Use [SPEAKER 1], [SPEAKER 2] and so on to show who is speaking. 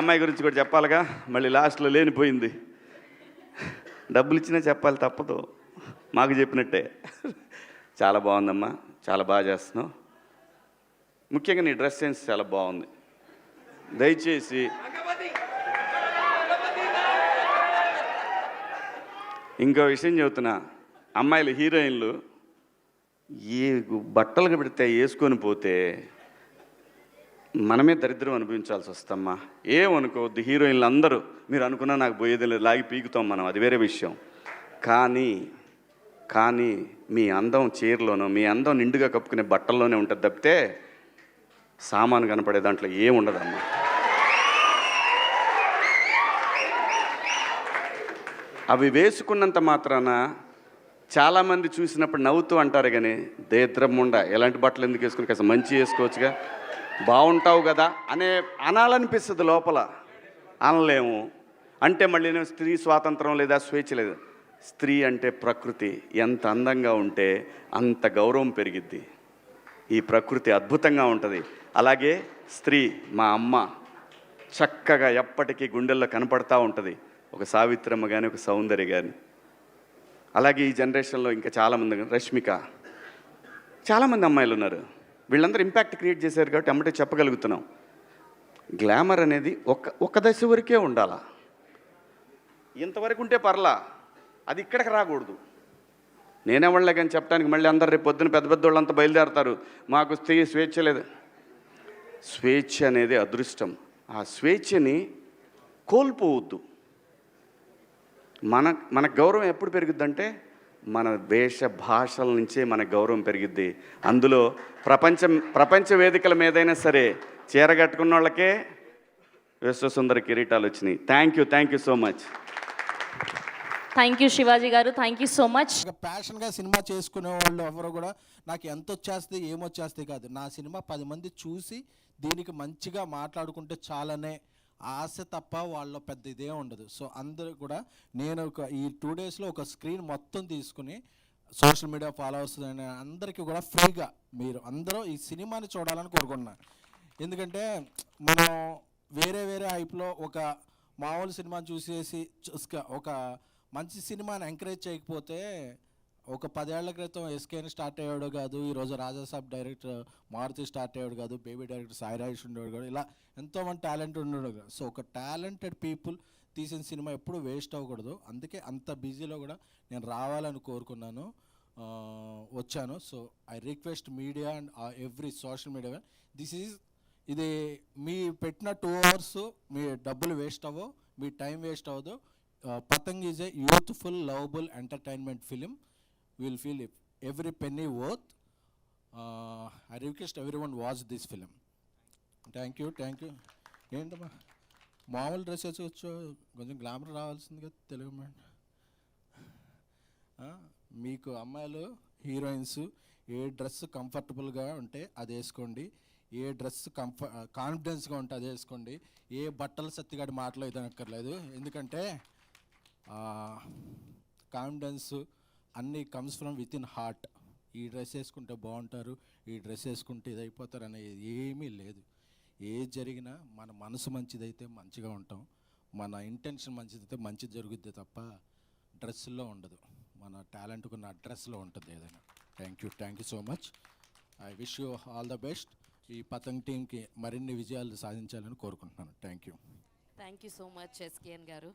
[SPEAKER 1] అమ్మాయి గురించి కూడా చెప్పాలిగా, మళ్ళీ లాస్ట్లో లేనిపోయింది. డబ్బులు ఇచ్చినా చెప్పాలి, తప్పదు, మాకు చెప్పినట్టే. చాలా బాగుందమ్మా, చాలా బాగా చేస్తున్నావు. ముఖ్యంగా నీ డ్రెస్ సెన్స్ చాలా బాగుంది. దయచేసి ఇంకో విషయం చెబుతున్నా, అమ్మాయిలు హీరోయిన్లు ఏ బట్టలు పెడితే వేసుకొని పోతే మనమే దరిద్రం అనుభవించాల్సి వస్తమ్మా. ఏమనుకోవద్దు, హీరోయిన్లు అందరూ మీరు అనుకున్నా నాకు పోయేది లేదు, లాగి పీకుతాం మనం, అది వేరే విషయం. కానీ మీ అందం చీరలోనో, మీ అందం నిండుగా కప్పుకునే బట్టల్లోనే ఉంటుంది తప్పితే సామాను కనపడే దాంట్లో ఏముండదమ్మా. అవి వేసుకున్నంత మాత్రాన చాలామంది చూసినప్పుడు నవ్వుతూ అంటారు, కానీ దేద్రముండ ఎలాంటి బట్టలు ఎందుకు వేసుకుని, కాస్త మంచి వేసుకోవచ్చుగా, బాగుంటావు కదా అనాలనిపిస్తుంది లోపల, అనలేము. అంటే మళ్ళీ స్త్రీ స్వాతంత్రం లేదా స్వేచ్ఛ లేదు. స్త్రీ అంటే ప్రకృతి, ఎంత అందంగా ఉంటే అంత గౌరవం పెరిగిద్ది. ఈ ప్రకృతి అద్భుతంగా ఉంటుంది. అలాగే స్త్రీ మా అమ్మ చక్కగా ఎప్పటికీ గుండెల్లో కనపడతా ఉంటుంది, ఒక సావిత్రమ్మ కానీ ఒక సౌందర్య కానీ. అలాగే ఈ జనరేషన్లో ఇంకా చాలామంది, రష్మిక, చాలామంది అమ్మాయిలు ఉన్నారు. వీళ్ళందరూ ఇంపాక్ట్ క్రియేట్ చేశారు కాబట్టి అమ్మటే చెప్పగలుగుతున్నాం. గ్లామర్ అనేది ఒక దశ వరకే ఉండాలా, ఇంతవరకు ఉంటే పర్లా, అది ఇక్కడికి రాకూడదు. నేనేవాళ్ళే కానీ చెప్పడానికి మళ్ళీ అందరు రేపు పొద్దున పెద్ద పెద్ద వాళ్ళంతా బయలుదేరతారు, మాకు స్వేచ్ఛ లేదు. స్వేచ్ఛ అనేది అదృష్టం. ఆ స్వేచ్ఛని కోల్పోవద్దు. మన గౌరవం ఎప్పుడు పెరుగుద్దంటే మన వేష భాషల నుంచే మన గౌరవం పెరిగిద్ది. అందులో ప్రపంచ వేదికల మీదైనా సరే చీరగట్టుకున్న వాళ్ళకే విశ్వసుందర కిరీటాలు వచ్చినాయి. Thank you so much.
[SPEAKER 2] Thank you Shivaji garu, thank you so much.
[SPEAKER 3] ప్యాషన్గా సినిమా చేసుకునే వాళ్ళు ఎవరు కూడా నాకు ఎంత వచ్చేస్తే ఏమొచ్చేస్తే కాదు, నా సినిమా 10 మంది చూసి దీనికి మంచిగా మాట్లాడుకుంటే చాలనే ఆశ తప్ప వాళ్ళలో పెద్ద ఇదే ఉండదు. సో అందరూ కూడా నేను ఈ 2 డేస్లో ఒక స్క్రీన్ మొత్తం తీసుకుని సోషల్ మీడియా ఫాలోవర్స్ అందరికీ కూడా ఫ్రీగా మీరు అందరూ ఈ సినిమాని చూడాలని కోరుకుంటున్నాను. ఎందుకంటే మనం వేరే హైప్లో ఒక మామూలు సినిమాని చూసేసి ఒక మంచి సినిమాని ఎంకరేజ్ చేయకపోతే, ఒక 10 ఏళ్ల క్రితం ఎస్కేని స్టార్ట్ అయ్యాడు కాదు, ఈరోజు రాజాసాబ్ డైరెక్టర్ మారుతి స్టార్ట్ అయ్యాడు కాదు, బేబీ డైరెక్టర్ సాయి రాజేష్ ఉండేవాడు కాదు, ఇలా ఎంతోమంది టాలెంట్ ఉండేవాడు కాదు. సో ఒక టాలెంటెడ్ పీపుల్ తీసిన సినిమా ఎప్పుడు వేస్ట్ అవ్వకూడదు. అందుకే అంత బిజీలో కూడా నేను రావాలని కోరుకున్నాను, వచ్చాను. So I request media and every social media, ఇది మీ పెట్టిన 2 hours మీ డబ్బులు వేస్ట్ అవ్వవు, మీ టైం వేస్ట్ అవ్వదు. Patang is a youthful, lovable entertainment film. We will feel every penny worth. I request everyone watch this film. Thank you. ఏంటమ్మా మామూలు dress వేసుకోవచ్చు, కొంచెం glamour రావాల్సింది కదా తెలుగు మ్యాన్. మీకు అమ్మాయిలు హీరోయిన్స్ ఏ డ్రెస్ కంఫర్టబుల్గా ఉంటే అది వేసుకోండి, ఏ డ్రెస్ కాన్ఫిడెన్స్గా ఉంటే అది వేసుకోండి. ఏ బట్టలు సత్తిగాడి మాటలు ఇదనక్కర్లేదు. ఎందుకంటే కాన్ఫిడెన్స్ అన్నీ comes from with in heart. ఈ డ్రెస్ వేసుకుంటే బాగుంటారు, ఈ డ్రెస్ వేసుకుంటే ఇదైపోతారు అనేది ఏమీ లేదు. ఏది జరిగినా మన మనసు మంచిదైతే మంచిగా ఉంటాం, మన ఇంటెన్షన్ మంచిదైతే మంచిది జరుగుద్ది తప్ప డ్రెస్సుల్లో ఉండదు. మన టాలెంట్కున్న డ్రెస్లో ఉంటుంది ఏదైనా. Thank you so much. I wish you all the best. ఈ పతంగ్ టీంకి మరిన్ని విజయాలు సాధించాలని కోరుకుంటున్నాను. Thank you
[SPEAKER 4] so much SKN గారు.